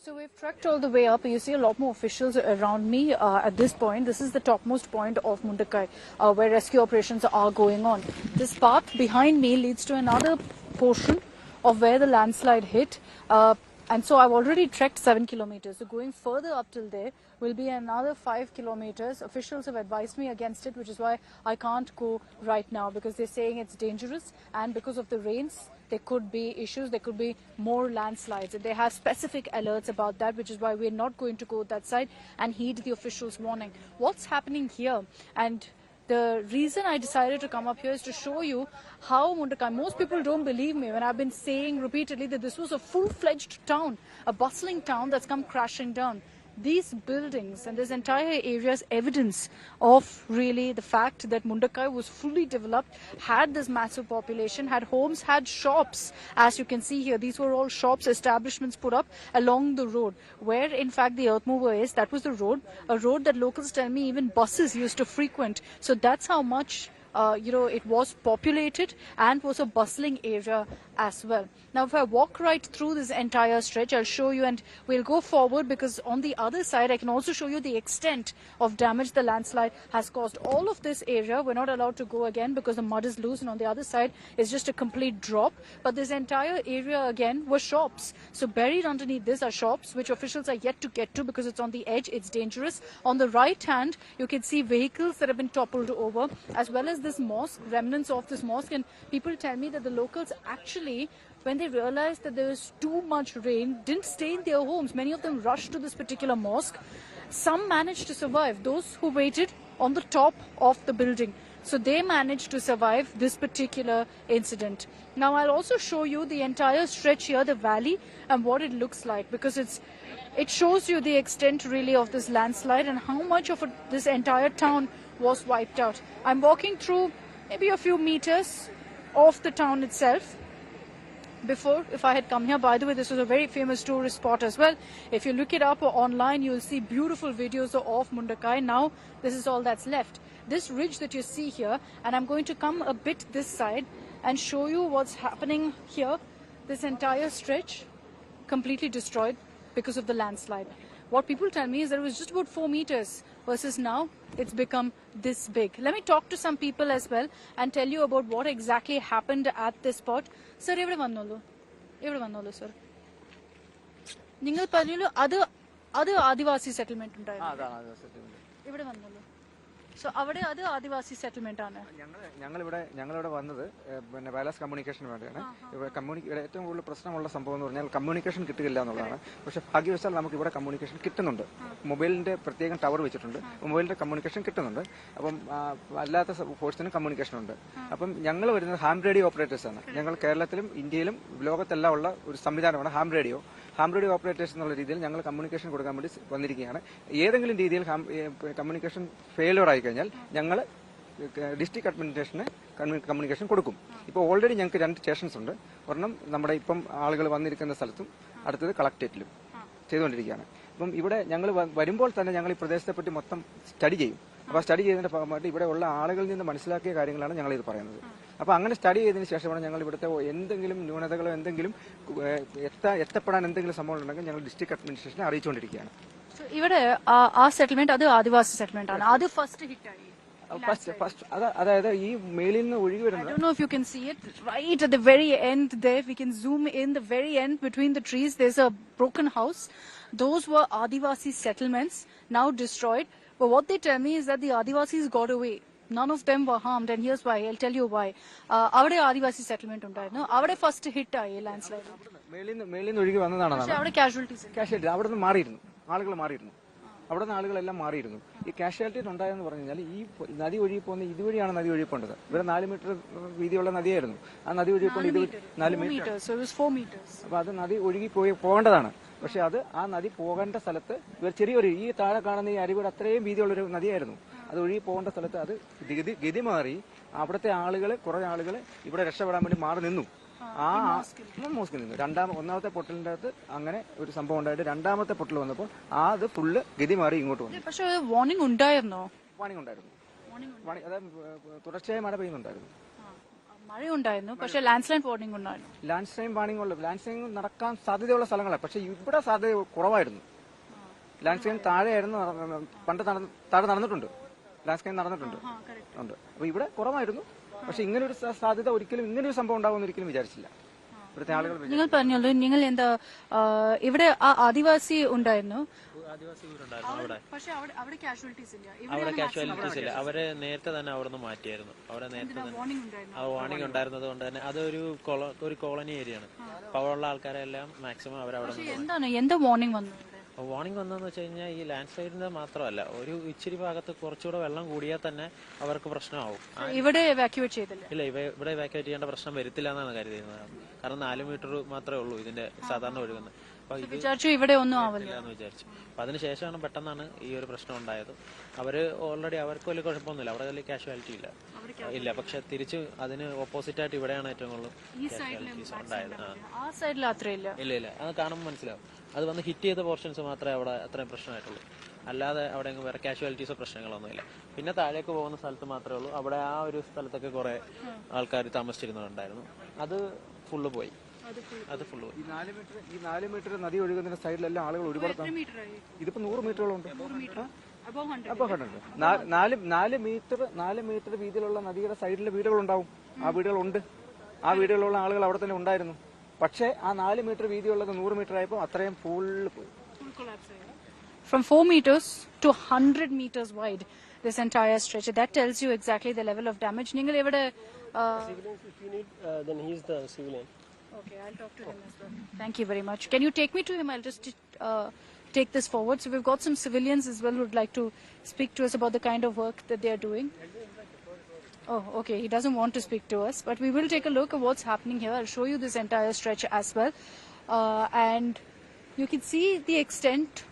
So we've trekked all the way up. You see a lot more officials around me at this point. This is the topmost point of Mundakai, where rescue operations are going on. This path behind me leads to another portion of where the landslide hit. And so I've already trekked 7 kilometers. So going further up till there will be another 5 kilometers. Officials have advised me against it, which is why I can't go right now, because they're saying it's dangerous, and because of the rains, there could be issues, there could be more landslides. And they have specific alerts about that, which is why we're not going to go that side and heed the officials' warning. What's happening here? And the reason I decided to come up here is to show you how Mundakai, most people don't believe me when I've been saying repeatedly that this was a full-fledged town, a bustling town that's come crashing down. These buildings and this entire area is evidence of really the fact that Mundakai was fully developed, had this massive population, had homes, had shops. As you can see here, these were all shops, establishments put up along the road. Where in fact the earth mover is, that was the road, a road that locals tell me even buses used to frequent. So that's how much it was populated and was a bustling area as well. Now, if I walk right through this entire stretch, I'll show you, and we'll go forward because on the other side, I can also show you the extent of damage the landslide has caused. All of this area, we're not allowed to go again because the mud is loose, and on the other side is just a complete drop. But this entire area again were shops. So buried underneath this are shops, which officials are yet to get to because it's on the edge, it's dangerous. On the right hand, you can see vehicles that have been toppled over, as well as this mosque, remnants of this mosque. And people tell me that the locals actually, when they realized that there was too much rain, didn't stay in their homes. Many of them rushed to this particular mosque. Some managed to survive, those who waited on the top of the building. So they managed to survive this particular incident. Now I'll also show you the entire stretch here, the valley, and what it looks like, because it shows you the extent really of this landslide and how much of this entire town was wiped out. I'm walking through maybe a few meters of the town itself. Before, if I had come here, by the way, this was a very famous tourist spot as well. If you look it up online, you'll see beautiful videos of Mundakai. Now, this is all that's left. This ridge that you see here, and I'm going to come a bit this side and show you what's happening here. This entire stretch completely destroyed because of the landslide. What people tell me is that it was just about 4 meters versus now it's become this big. Let me talk to some people as well and tell you about what exactly happened at this spot. Sir, evide vannollu sir. Ningal parnallu adu Adivasi settlement undayirunnu. Evide vannollu. So avade adu Adivasi settlement aanu. ഞങ്ങളിവിടെ വന്നത് പിന്നെ wireless കമ്മ്യൂണിക്കേഷന് വേണ്ടിയാണ്. ഇവിടെ ഏറ്റവും കൂടുതൽ പ്രശ്നമുള്ള സംഭവം എന്ന് പറഞ്ഞാൽ കമ്മ്യൂണിക്കേഷൻ കിട്ടുകയില്ല എന്നുള്ളതാണ്. പക്ഷെ ഭാഗ്യവശാൽ നമുക്ക് ഇവിടെ കമ്മ്യൂണിക്കേഷൻ കിട്ടുന്നുണ്ട്. മൊബൈലിന്റെ പ്രത്യേകം ടവർ വെച്ചിട്ടുണ്ട്, മൊബൈലിന്റെ കമ്മ്യൂണിക്കേഷൻ കിട്ടുന്നുണ്ട്. അപ്പം അല്ലാത്ത ഫോഴ്സിനും കമ്മ്യൂണിക്കേഷൻ ഉണ്ട്. അപ്പം ഞങ്ങൾ വരുന്നത് ഹാം റേഡിയോ ഓപ്പറേറ്റേഴ്സ് ആണ്. ഞങ്ങൾ കേരളത്തിലും ഇന്ത്യയിലും ലോകത്തെല്ലാം ഉള്ള ഒരു സംവിധാനമാണ് ഹാം റേഡിയോ ഓപ്പറേറ്റേഴ്സ് എന്നുള്ള രീതിയിൽ ഞങ്ങൾ കമ്മ്യൂണിക്കേഷൻ കൊടുക്കാൻ വേണ്ടി വന്നിരിക്കുകയാണ്. ഏതെങ്കിലും രീതിയിൽ കമ്മ്യൂണിക്കേഷൻ ഫെയിലിയർ ആയി കഴിഞ്ഞാൽ ഞങ്ങൾ ഡിസ്ട്രിക്ട് അഡ്മിനിസ്ട്രേഷന് കമ്മ്യൂണിക്കേഷൻ കൊടുക്കും. ഇപ്പോൾ ഓൾറെഡി ഞങ്ങൾക്ക് 2 സ്റ്റേഷൻസ് ഉണ്ട്. ഒരെണ്ണം നമ്മുടെ ഇപ്പം ആളുകൾ വന്നിരിക്കുന്ന സ്ഥലത്തും അടുത്തത് കളക്ടറേറ്റിലും ചെയ്തുകൊണ്ടിരിക്കുകയാണ്. അപ്പം ഇവിടെ ഞങ്ങൾ വരുമ്പോൾ തന്നെ ഞങ്ങൾ ഈ പ്രദേശത്തെ പറ്റി മൊത്തം സ്റ്റഡി ചെയ്യും. അപ്പോൾ സ്റ്റഡി ചെയ്തതിന്റെ ഭാഗമായിട്ട് ഇവിടെ ഉള്ള ആളുകളിൽ നിന്ന് മനസ്സിലാക്കിയ കാര്യങ്ങളാണ് ഞങ്ങൾ ഇത് പറയുന്നത്. അപ്പോൾ അങ്ങനെ സ്റ്റഡി ചെയ്തതിന് ശേഷമാണ് ഞങ്ങൾ ഇവിടുത്തെ എന്തെങ്കിലും ന്യൂനതകളോ എന്തെങ്കിലും എത്തപ്പെടാൻ എന്തെങ്കിലും സംഭവം ഉണ്ടെങ്കിൽ ഞങ്ങൾ ഡിസ്ട്രിക്ട് അഡ്മിനിസ്ട്രേഷനെ അറിയിച്ചുകൊണ്ടിരിക്കുകയാണ്. ഇവിടെ ആ സെറ്റിൽമെന്റ് അത് ആദിവാസി സെറ്റിൽമെന്റ് ആണ്. അത് ഫസ്റ്റ് ഹിറ്റ് ആയി. അതായത് ഈ മേലിൽ നിന്ന് ഒഴുകി വരുന്നത്. I don't know if you can see it right at the very end there. We can zoom in the very end between the trees. There's a broken house. Those were Adivasi settlements, now destroyed. But what they tell me is that the Adivasis got away. None of them were harmed, and here's why. I'll tell you why. Avade Adivasi settlement undayirunnu. Avade first hit aayi landslide. മേലിൽ നിന്ന് ഒഴുകി വന്നതാണ്. പക്ഷേ അവിടെ casualties അവിടെ നിന്ന് മാറിയിരുന്നു, ആളുകൾ മാറിയിരുന്നു. അവിടെ നിന്ന് ആളുകളെല്ലാം മാറിയിരുന്നു. ഈ കാഷ്വാലിറ്റി ഉണ്ടായെന്ന് പറഞ്ഞു കഴിഞ്ഞാൽ ഈ നദി ഒഴുകി പോകുന്ന ഇതുവഴിയാണ് നദി ഒഴുകി പോകേണ്ടത്. ഇവിടെ 4 മീറ്റർ വീതിയുള്ള നദിയായിരുന്നു. ആ നദി ഒഴുകി പോകുന്നത് 4 മീറ്റർ. അപ്പൊ അത് നദി ഒഴുകി പോകേണ്ടതാണ്. പക്ഷെ അത് ആ നദി പോകേണ്ട സ്ഥലത്ത് ചെറിയൊരു ഈ താഴെ കാണുന്ന ഈ അരുവിയുടെ അത്രയും വീതിയുള്ളൊരു നദിയായിരുന്നു. അത് ഒഴുകി പോകേണ്ട സ്ഥലത്ത് അത് ഗതി മാറി അവിടുത്തെ കുറെ ആളുകൾ ഇവിടെ രക്ഷപ്പെടാൻ വേണ്ടി മാറി നിന്നു. മോസ്കിൽ നിന്നു. ഒന്നാമത്തെ പൊട്ടലിന്റെ അകത്ത് അങ്ങനെ ഒരു സംഭവം ഉണ്ടായിട്ട് രണ്ടാമത്തെ പൊട്ടൽ വന്നപ്പോൾ അത് ഫുള്ള് ഗതി മാറി ഇങ്ങോട്ട് വന്നു. പക്ഷേ വാർണിംഗ് ഉണ്ടായിരുന്നോ? വാർണിംഗ് ഉണ്ടായിരുന്നു. അതായത് തുടർച്ചയായി മഴ പെയ്യുന്നുണ്ടായിരുന്നു. മഴയുണ്ടായിരുന്നു, പക്ഷേ ലാൻഡ് സ്ലൈഡ് വാർണിംഗ് ഉണ്ടായിരുന്നു. ലാൻഡ് സ്ലൈഡ് വാർണിംഗ് ഉള്ളു. ലാൻഡ് സ്ലൈഡ് നടക്കാൻ സാധ്യതയുള്ള സ്ഥലങ്ങളാണ്, പക്ഷെ ഇവിടെ സാധ്യത കുറവായിരുന്നു. ലാൻഡ് സ്ലൈഡ് താഴെയായിരുന്നു, പണ്ട് താഴെ നടന്നിട്ടുണ്ട്, ലാൻഡ് സ്ലൈഡ് നടന്നിട്ടുണ്ട് ഉണ്ട്. അപ്പൊ ഇവിടെ കുറവായിരുന്നു, പക്ഷെ ഇങ്ങനൊരു സാധ്യത ഒരിക്കലും, ഇങ്ങനൊരു സംഭവം ഉണ്ടാകുമെന്ന് ഒരിക്കലും വിചാരിച്ചില്ല ഇവിടുത്തെ ആളുകൾ. നിങ്ങൾ പറഞ്ഞല്ലോ, നിങ്ങൾ എന്താ ഇവിടെ ആദിവാസി ഉണ്ടായിരുന്നു, പക്ഷെ അവിടെ കാഷ്വാലിറ്റീസ് ഇല്ല. അവിടെ കാഷ്വാലിറ്റീസ് ഇല്ല. അവരെ നേരത്തെ തന്നെ അവിടെ നിന്ന് മാറ്റിയായിരുന്നു. അവിടെ നേരത്തെ തന്നെ വാർണിംഗ് ഉണ്ടായിരുന്നത് കൊണ്ട് തന്നെ അതൊരു കോളനി ഏരിയ ആണ്. അപ്പൊ അവിടെയുള്ള ആൾക്കാരെല്ലാം മാക്സിമം അവരവിടെ എന്താ വാർണിംഗ് വന്നു? വാർണിംഗ് വന്നതെന്ന് വെച്ച് കഴിഞ്ഞാൽ ഈ ലാൻഡ് സ്ലൈഡിന്റെ മാത്രമല്ല, ഒരു ഇച്ചിരി ഭാഗത്ത് കുറച്ചുകൂടെ വെള്ളം കൂടിയാൽ തന്നെ അവർക്ക് പ്രശ്നമാവും. ഇവിടെ എവാക്യുവേറ്റ് ചെയ്തില്ല. ഇല്ല, ഇവിടെ എവാക്യുവേറ്റ് ചെയ്യേണ്ട പ്രശ്നം വരത്തില്ല എന്നാണ് കരുതുന്നത്. കാരണം 4 മീറ്റർ മാത്രമേ ഉള്ളൂ ഇതിന്റെ സാധാരണ ഒഴുകുന്നത്. അപ്പൊ ഇത് വിചാരിച്ചു ഇവിടെ ഒന്നും ആവില്ല എന്ന് വിചാരിച്ചു. അപ്പൊ അതിനുശേഷമാണ് പെട്ടെന്നാണ് ഈ ഒരു പ്രശ്നം ഉണ്ടായത്. അവര് ഓൾറെഡി അവർക്ക് വലിയ കുഴപ്പമൊന്നുമില്ല, അവിടെ വലിയ കാഷ്വാലിറ്റി ഇല്ല. പക്ഷെ തിരിച്ച് അതിന് ഓപ്പോസിറ്റ് ആയിട്ട് ഇവിടെയാണ് ഏറ്റവും കൂടുതൽ കാഷ്വാലിറ്റീസ് ഉണ്ടായത്. ഇല്ല, അത് കാണുമ്പോൾ മനസ്സിലാവും. അത് വന്ന് ഹിറ്റ് ചെയ്ത പോർഷൻസ് മാത്രമേ അവിടെ അത്രയും പ്രശ്നമായിട്ടുള്ളൂ. അല്ലാതെ അവിടെ വേറെ കാഷ്വാലിറ്റീസോ പ്രശ്നങ്ങളൊന്നുമില്ല. പിന്നെ താഴേക്ക് പോകുന്ന സ്ഥലത്ത് മാത്രമേ ഉള്ളൂ. അവിടെ ആ ഒരു സ്ഥലത്തൊക്കെ കുറെ ആൾക്കാർ താമസിച്ചിരുന്നുണ്ടായിരുന്നു. അത് ഫുള്ള് പോയി. ഈ 4 മീറ്റർ നദി ഒഴുകുന്ന സൈഡിലെല്ലാം ആളുകൾ ഒരുപാട്, ഇതിപ്പോ 100 മീറ്ററോളം ഉണ്ട്. അപ്പൊ 4 മീറ്റർ വീതിയിലുള്ള നദിയുടെ സൈഡിലെ വീടുകളുണ്ടാവും. ആ വീടുകളുണ്ട്. ആ വീടുകളിലുള്ള ആളുകൾ അവിടെ തന്നെ ഉണ്ടായിരുന്നു. പക്ഷേ ആ 4 മീറ്റർ വീതിയുള്ളത് 100 മീറ്റർ ആയപ്പോൾ അത്രയും ഫുള്ള് പോയി. From 4 meters to 100 meters wide, this entire stretch. That tells you exactly the level of damage. Ningal evade civilians, if you need, then he is the civilian. Okay, I'll talk to him as well. Thank you very much. Can you take me to him? I'll just take this forward. So we've got some civilians as well who would like to speak to us about the kind of work that they are doing. Oh, okay. He doesn't want to speak to us, but we will take a look at what's happening here. I'll show you this entire stretch as well. And you can see the extent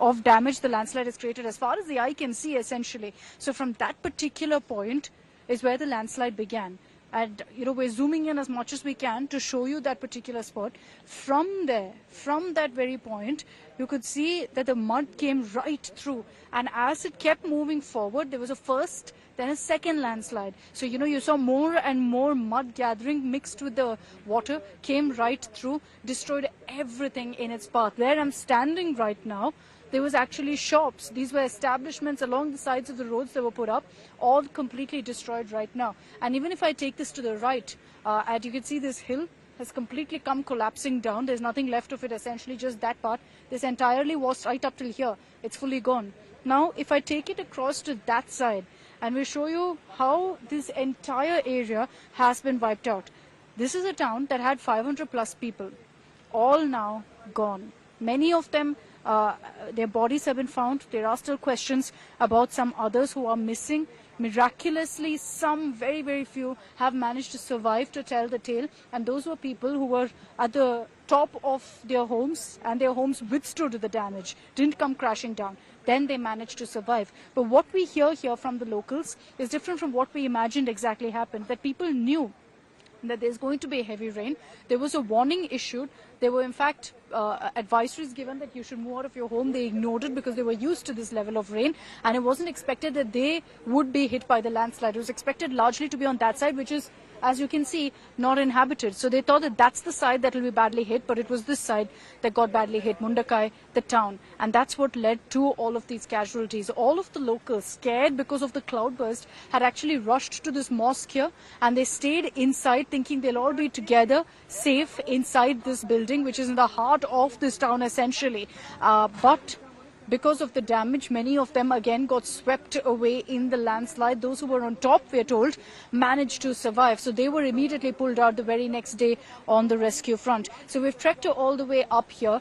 of damage the landslide has created as far as the eye can see, essentially. So from that particular point is where the landslide began. And, we're zooming in as much as we can to show you that particular spot. From there, from that very point, you could see that the mud came right through. And as it kept moving forward, there was a first, then a second landslide. So, you saw more and more mud gathering mixed with the water, came right through, destroyed everything in its path. Where I'm standing right now, there was actually shops. These were establishments along the sides of the roads that were put up, all completely destroyed right now. And even if I take this to the right, as you can see, this hill has completely come collapsing down. There's nothing left of it, essentially just that part. This entirely was right up till here. It's fully gone. Now, if I take it across to that side, and we'll show you how this entire area has been wiped out. This is a town that had 500 plus people, all now gone. Many of them, their bodies have been found. There are still questions about some others who are missing. Miraculously, some very, very few have managed to survive to tell the tale. And those were people who were at the top of their homes, and their homes withstood the damage, didn't come crashing down. Then they managed to survive. But what we hear here from the locals is different from what we imagined exactly happened. That people knew that there's going to be heavy rain. There was a warning issued. There were, in fact, advisories given that you should move out of your home. They ignored it because they were used to this level of rain, and it wasn't expected that they would be hit by the landslide. It was expected largely to be on that side, which is, as you can see, not inhabited. So they thought that that's the side that will be badly hit, but it was this side that got badly hit, Mundakai, the town. And that's what led to all of these casualties. All of the locals, scared because of the cloudburst, had actually rushed to this mosque here, and they stayed inside thinking they'll all be together, safe inside this building, which is in the heart of this town, essentially. But because of the damage, many of them again got swept away in the landslide. Those who were on top, we're told, managed to survive. So they were immediately pulled out the very next day on the rescue front. So we've trekked all the way up here.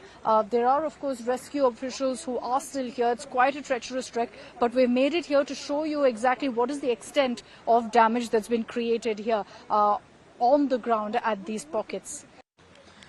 There are, of course, rescue officials who are still here. It's quite a treacherous trek, but we've made it here to show you exactly what is the extent of damage that's been created here on the ground at these pockets.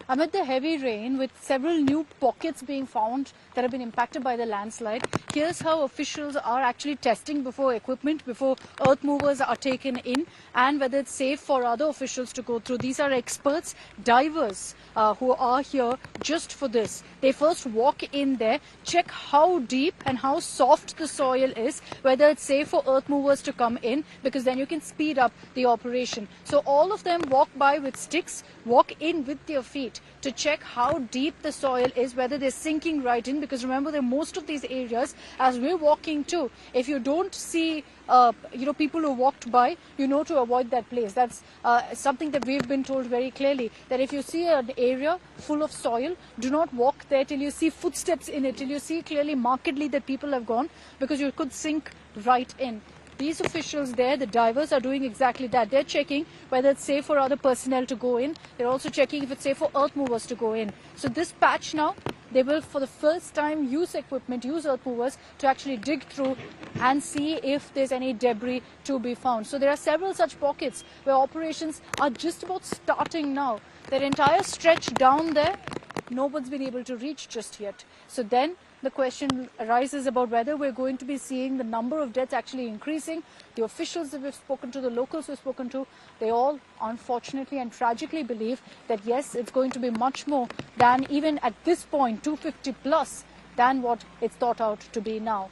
Amid the heavy rain, with several new pockets being found that have been impacted by the landslide, here's how officials are actually testing before earth movers are taken in, and whether it's safe for other officials to go through. These are experts, divers, who are here just for this. They first walk in there, check how deep and how soft the soil is, whether it's safe for earth movers to come in, because then you can speed up the operation. So all of them walk by with sticks, walk in with their feet to check how deep the soil is, whether they're sinking right in, because remember that most of these areas, as we're walking to, if you don't see people who walked by, you know to avoid that place. That's something that we've been told very clearly, that if you see an area full of soil, do not walk there till you see footsteps in it, till you see clearly markedly that people have gone, because you could sink right in. These officials there, the divers, are doing exactly that. They're checking whether it's safe for other personnel to go in. They're also checking if it's safe for earth movers to go in. So this patch now, they will for the first time use earth movers to actually dig through and see if there's any debris to be found. So there are several such pockets where operations are just about starting now. That entire stretch down there, no one's been able to reach just yet. So then the question arises about whether we're going to be seeing the number of deaths actually increasing. The officials that we've spoken to, the locals we've spoken to, they all unfortunately and tragically believe that yes, it's going to be much more than even at this point, 250 plus, than what it's thought out to be now.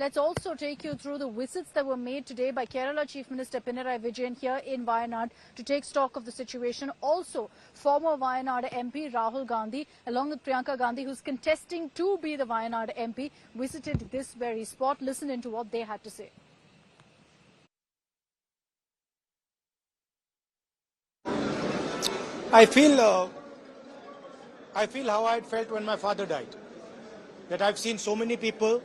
Let's also take you through the visits that were made today by Kerala Chief Minister Pinarayi Vijayan here in Wayanad to take stock of the situation. Also, former Wayanad MP Rahul Gandhi, along with Priyanka Gandhi, who's contesting to be the Wayanad MP, visited this very spot. Listen into what they had to say. I feel how I felt when my father died. That I've seen so many people.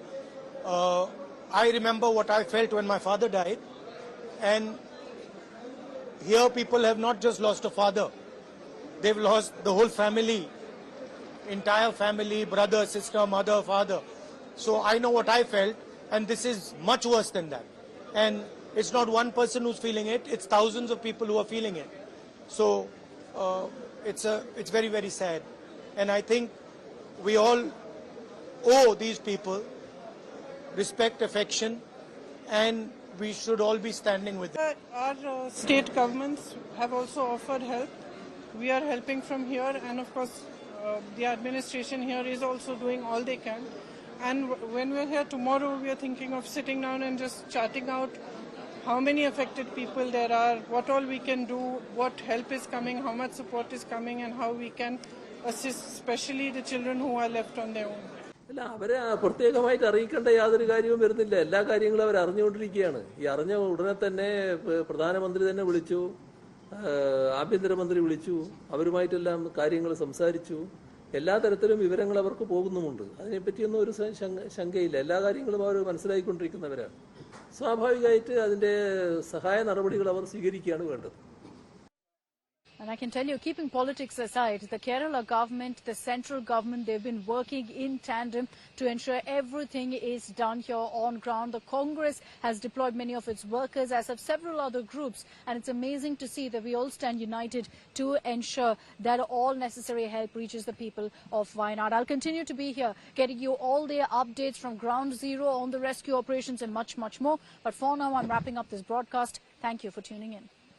I remember what I felt when my father died, and here people have not just lost a father, they've lost the whole family, entire family, brother, sister, mother, father. So I know what I felt, and this is much worse than that. And it's not one person who's feeling it, it's thousands of people who are feeling it. So it's very, very sad. And I think we all owe these people respect, affection, and we should all be standing with them. Our state governments have also offered help. We are helping from here, and of course the administration here is also doing all they can. And when we're here tomorrow, we are thinking of sitting down and just charting out how many affected people there are, what all we can do, what help is coming, how much support is coming, and how we can assist especially the children who are left on their own. അല്ല, അവരെ പ്രത്യേകമായിട്ട് അറിയിക്കേണ്ട യാതൊരു കാര്യവും വരുന്നില്ല. എല്ലാ കാര്യങ്ങളും അവർ അറിഞ്ഞുകൊണ്ടിരിക്കുകയാണ്. ഈ അറിഞ്ഞ ഉടനെ തന്നെ പ്രധാനമന്ത്രി തന്നെ വിളിച്ചു, ആഭ്യന്തരമന്ത്രി വിളിച്ചു, അവരുമായിട്ടെല്ലാം കാര്യങ്ങൾ സംസാരിച്ചു. എല്ലാ തരത്തിലും വിവരങ്ങൾ അവർക്ക് പോകുന്നുമുണ്ട്. അതിനെപ്പറ്റിയൊന്നും ഒരു ശങ്കയില്ല. എല്ലാ കാര്യങ്ങളും അവർ മനസ്സിലാക്കിക്കൊണ്ടിരിക്കുന്നവരാണ്. സ്വാഭാവികമായിട്ട് അതിന്റെ സഹായ നടപടികൾ അവർ സ്വീകരിക്കുകയാണ് വേണ്ടത്. And I can tell you, keeping politics aside, the Kerala government, the central government, they've been working in tandem to ensure everything is done here on ground. The Congress has deployed many of its workers, as have several other groups. And it's amazing to see that we all stand united to ensure that all necessary help reaches the people of Wayanad. I'll continue to be here, getting you all the updates from ground zero on the rescue operations and much, much more. But for now, I'm wrapping up this broadcast. Thank you for tuning in.